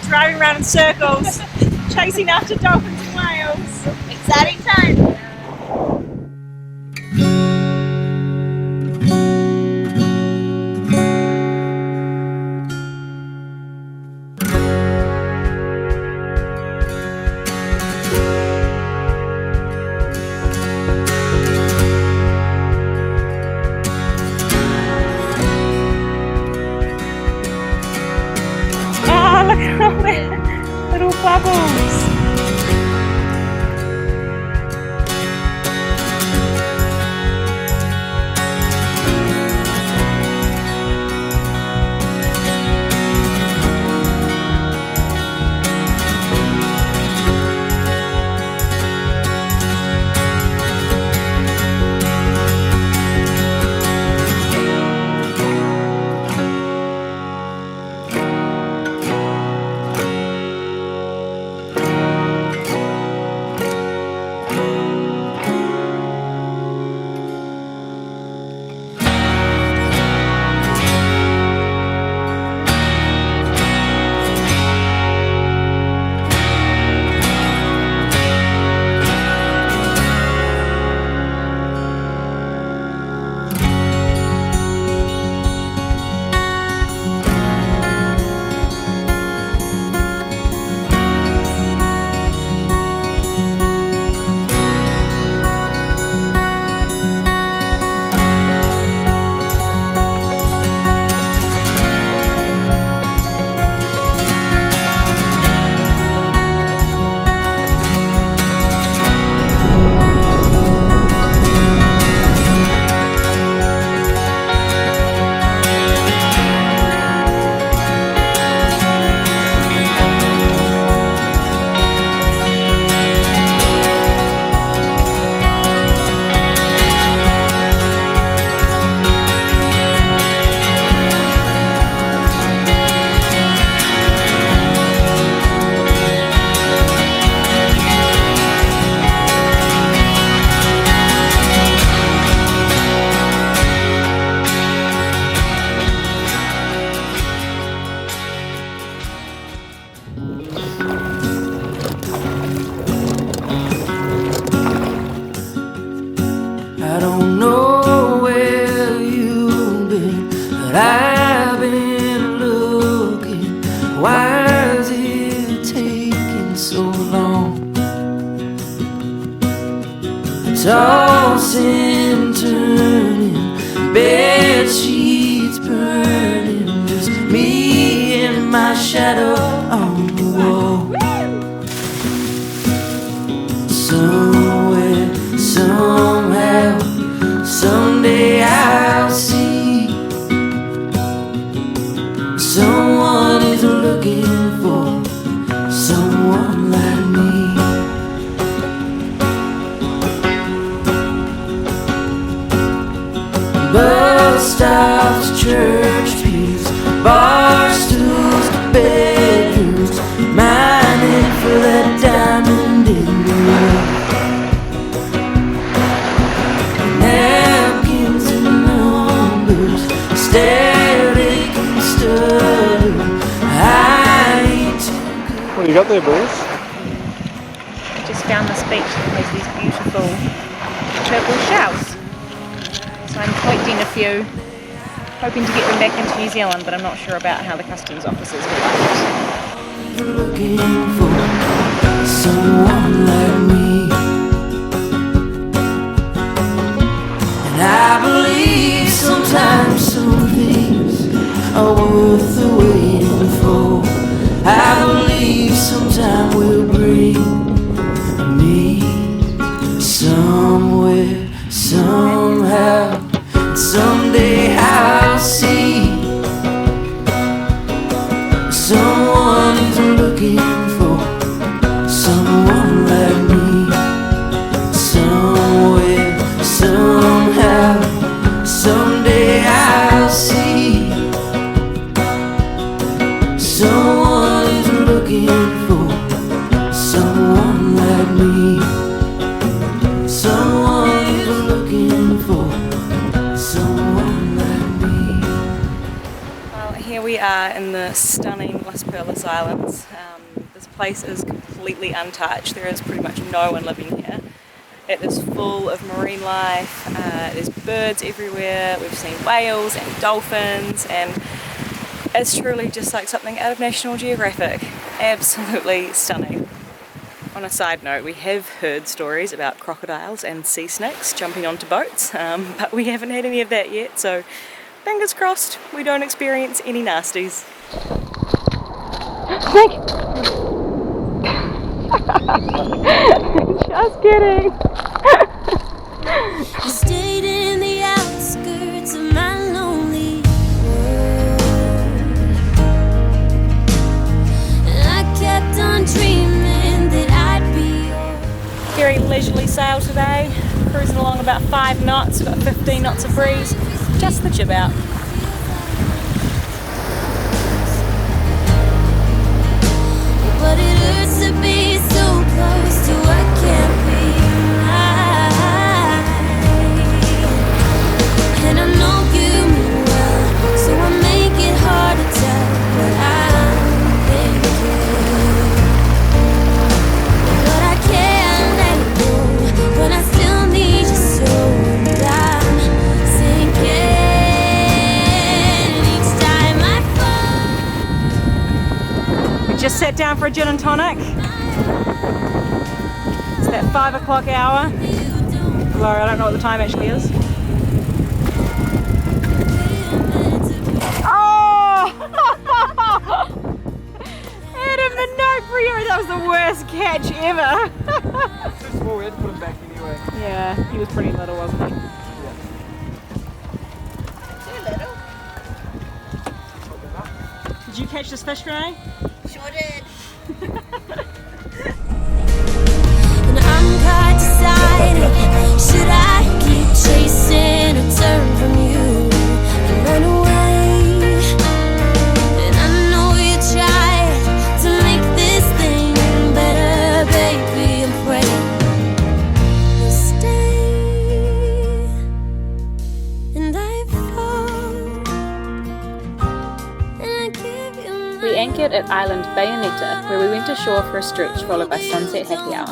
driving around in circles, chasing after dolphins and whales. Exciting time. Oh, look at all their little bubbles. I don't know where you've been, but I've been looking. Why is it taking so long? Tossing, turning, bed sheets burning, just me and my shadow on the wall. Somewhere, somehow, someday I'll see someone is looking for someone like me. Bus stops, church pews, bar stools, bedrooms, mining for that diamond in the rough. Napkins and numbers, static and stutter. I eat too good. What do you got there, boys? Just found this beach that has these beautiful purple shells. So I'm collecting a few, hoping to get them back into New Zealand, but I'm not sure about how the customs officers will like it. Looking for someone like me. And I believe sometimes some things are worth the waiting for. I believe sometime will bring me somewhere, somehow. Someday I'll see someone is looking for someone like me. are in the stunning Las Perlas Islands. This place is completely untouched. There is pretty much no one living here. It is full of marine life. There's birds everywhere. We've seen whales and dolphins, and it's truly just like something out of National Geographic. Absolutely stunning. On a side note, we have heard stories about crocodiles and sea snakes jumping onto boats, but we haven't had any of that yet, so fingers crossed we don't experience any nasties. Snake! Just kidding! You stayed in the outskirts of my lonely world, and I kept on dreaming that I'd be yours. Very leisurely sail today, cruising along about 5 knots, got 15 knots of breeze, just the jib out. But it hurts to be so close to what can't be mine. And I know you mean well, so I make it hard to tell what I'm thinking. But I can't let it go when I still need you so, and I'm sinking each time I fall. We just sat down for a gin and tonic. It's that 5 o'clock hour. Although I don't know what the time actually is. Oh! Had a minnow for you. That was the worst catch ever. Too small, we had to put him back anyway. Yeah, he was pretty little, wasn't he? Did you catch this fish, Renee? Sure did. And I'm caught deciding, should I keep chasing or turn from you and run away? And I know you tried to make this thing better, baby, and pray you'll stay. And I fall, and I give you my We anchored at Island Bayonetta, where we went ashore for a stretch followed by sunset happy hour.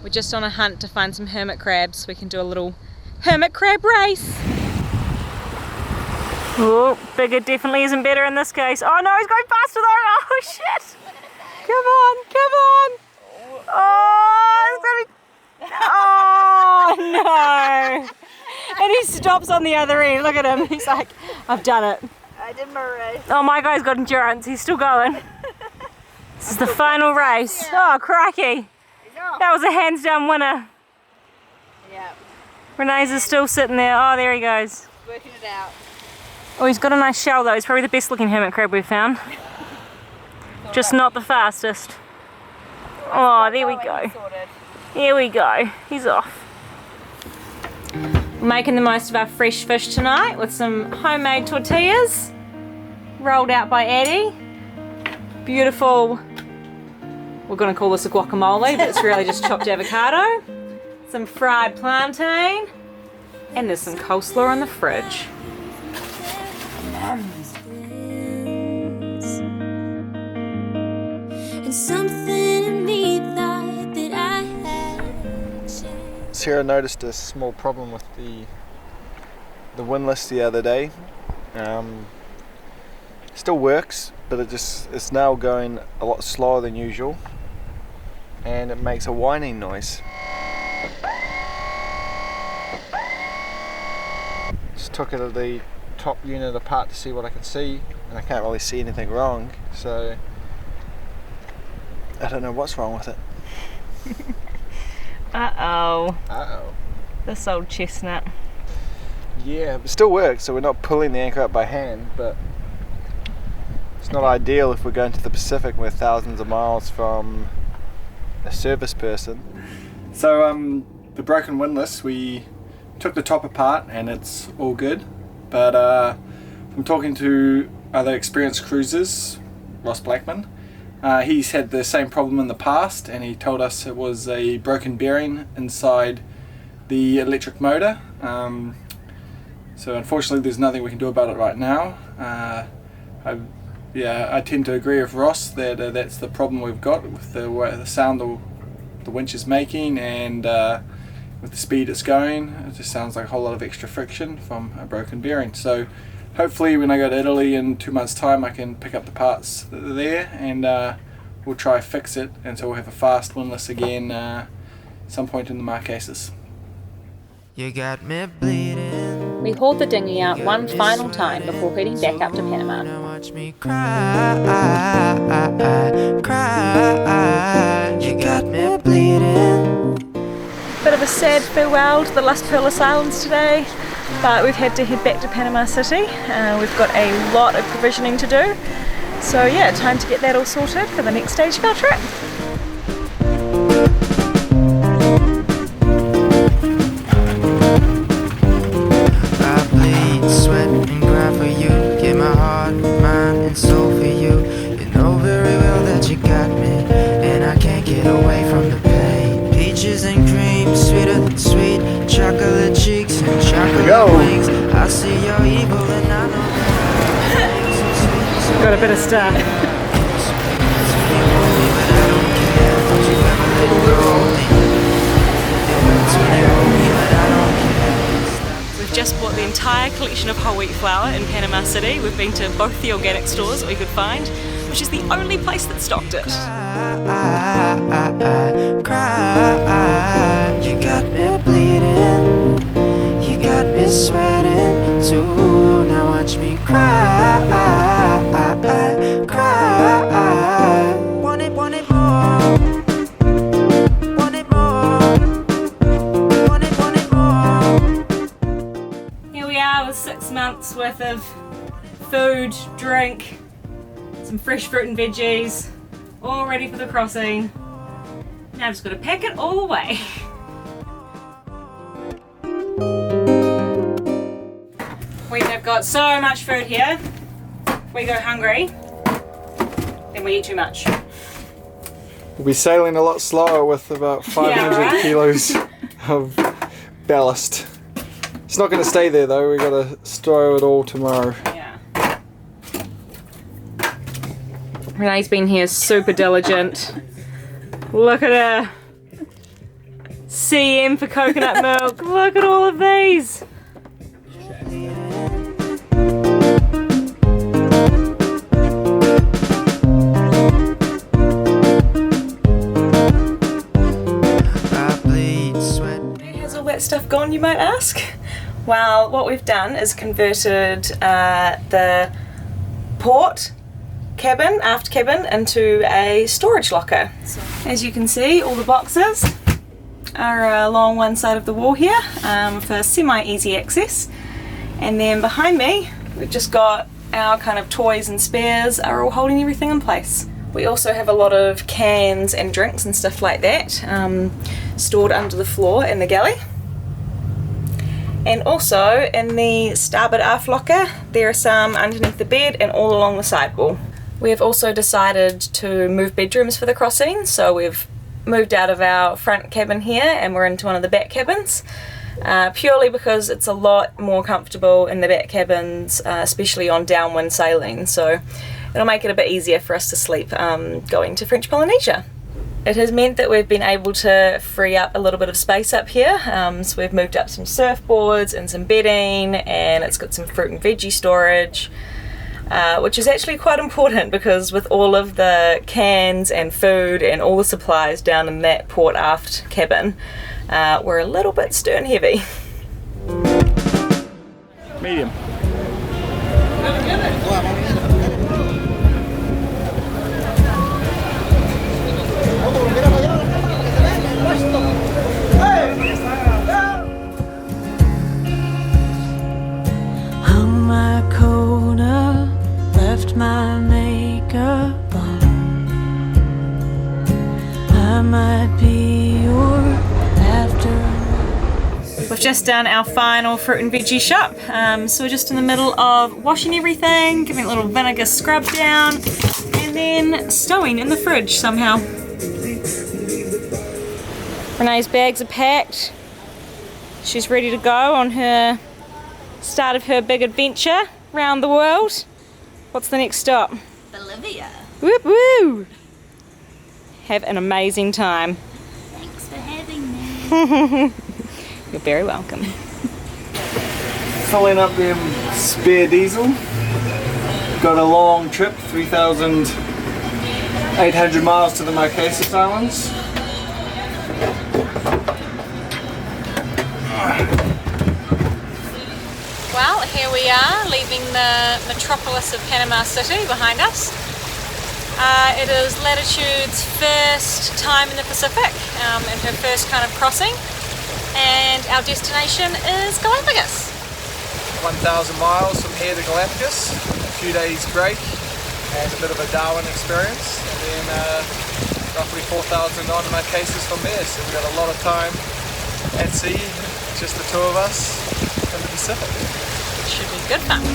We're just on a hunt to find some hermit crabs so we can do a little hermit crab race. Oh, bigger definitely isn't better in this case. Oh no, he's going faster though. Oh shit. Come on, come on. Oh, it's gonna be... Oh no. And he stops on the other end. Look at him. He's like, I've done it. I did my race. Oh, my guy's got endurance. He's still going. This is the final race. Oh, crikey. That was a hands down winner. Yeah, Renee's is still sitting there. Oh, there he goes. working it out. Oh, he's got a nice shell though. He's probably the best looking hermit crab we've found. Just not the fastest. Oh, there we go. Here we go. He's off. We're making the most of our fresh fish tonight with some homemade tortillas rolled out by Addie. Beautiful. We're going to call this a guacamole, but it's really just chopped avocado. Some fried plantain. And there's some coleslaw in the fridge. and something in me thought that I had. Sarah noticed a small problem with the windlass the other day. Still works, but it's now going a lot slower than usual, and it makes a whining noise. Just took it at the top unit apart to see what I can see, and I can't really see anything wrong, so I don't know what's wrong with it. Uh-oh. Uh-oh. This old chestnut. Yeah, it still works, so we're not pulling the anchor up by hand, but it's not ideal if we're going to the Pacific. We're thousands of miles from a service person. So the broken windlass, we took the top apart and it's all good, but from talking to other experienced cruisers, Ross Blackman, he's had the same problem in the past, and he told us it was a broken bearing inside the electric motor. So unfortunately there's nothing we can do about it right now. I tend to agree with Ross that that's the problem we've got with the sound the winch is making, and with the speed it's going. It just sounds like a whole lot of extra friction from a broken bearing. So hopefully when I go to Italy in 2 months' time I can pick up the parts that are there, and we'll try fix it, and so we'll have a fast windlass again some point in the Marquesas. You got me bleeding. We hauled the dinghy out one final time before heading back up to Panama. Now watch me cry, cry. You got me bleeding. Bit of a sad farewell to the Las Perlas Islands today, but we've had to head back to Panama City. We've got a lot of provisioning to do, so yeah, time to get that all sorted for the next stage of our trip. Sweat and grind for you, give my heart, mind and soul for you. You know very well that you got me, and I can't get away from the pain. Peaches and cream, sweeter than sweet, chocolate cheeks and chocolate wings. I see your evil and I know that. Got a bit of stuff. Just bought the entire collection of whole wheat flour in Panama City. We've been to both the organic stores that we could find, which is the only place that stocked it. Cry, you got me bleeding, you got me sweating too. Now watch me cry, cry. Want it more. With 6 months worth of food, drink, some fresh fruit and veggies, all ready for the crossing. Now I've just got to pack it all away. We have got so much food here. We go hungry, then we eat too much. We'll be sailing a lot slower with about 500 kilos of ballast. It's not going to stay there though, we've got to stow it all tomorrow. Yeah. Renee's been here super diligent. Look at her. CM for coconut milk. Look at all of these. Where has all that stuff gone, you might ask? Well, what we've done is converted the port cabin, aft cabin, into a storage locker. So, as you can see, all the boxes are along one side of the wall here for semi-easy access. And then behind me, we've just got our kind of toys and spares are all holding everything in place. We also have a lot of cans and drinks and stuff like that stored under the floor in the galley. And also in the starboard aft locker, there are some underneath the bed and all along the sidewall. We have also decided to move bedrooms for the crossing, so we've moved out of our front cabin here and we're into one of the back cabins, purely because it's a lot more comfortable in the back cabins, especially on downwind sailing, so it'll make it a bit easier for us to sleep going to French Polynesia. It has meant that we've been able to free up a little bit of space up here, so we've moved up some surfboards and some bedding, and it's got some fruit and veggie storage, which is actually quite important because with all of the cans and food and all the supplies down in that port aft cabin, we're a little bit stern heavy. Medium. left my makeup on. I might be your after. We've just done our final fruit and veggie shop. So we're just in the middle of washing everything, giving it a little vinegar scrub down, and then stowing in the fridge somehow. Renee's bags are packed. She's ready to go on her start of her big adventure around the world. What's the next stop? Bolivia. Whoop woo! Have an amazing time. Thanks for having me. You're very welcome. Filling up them spare diesel. Got a long trip, 3,800 miles to the Marquesas Islands. Well, here we are, leaving the metropolis of Panama City behind us. It is Latitude's first time in the Pacific, and her first kind of crossing. And our destination is Galapagos. 1,000 miles from here to Galapagos, a few days break and a bit of a Darwin experience, and then roughly 4,000 on Marquesas from there, so we've got a lot of time at sea, just the two of us in the Pacific. Should be good fun.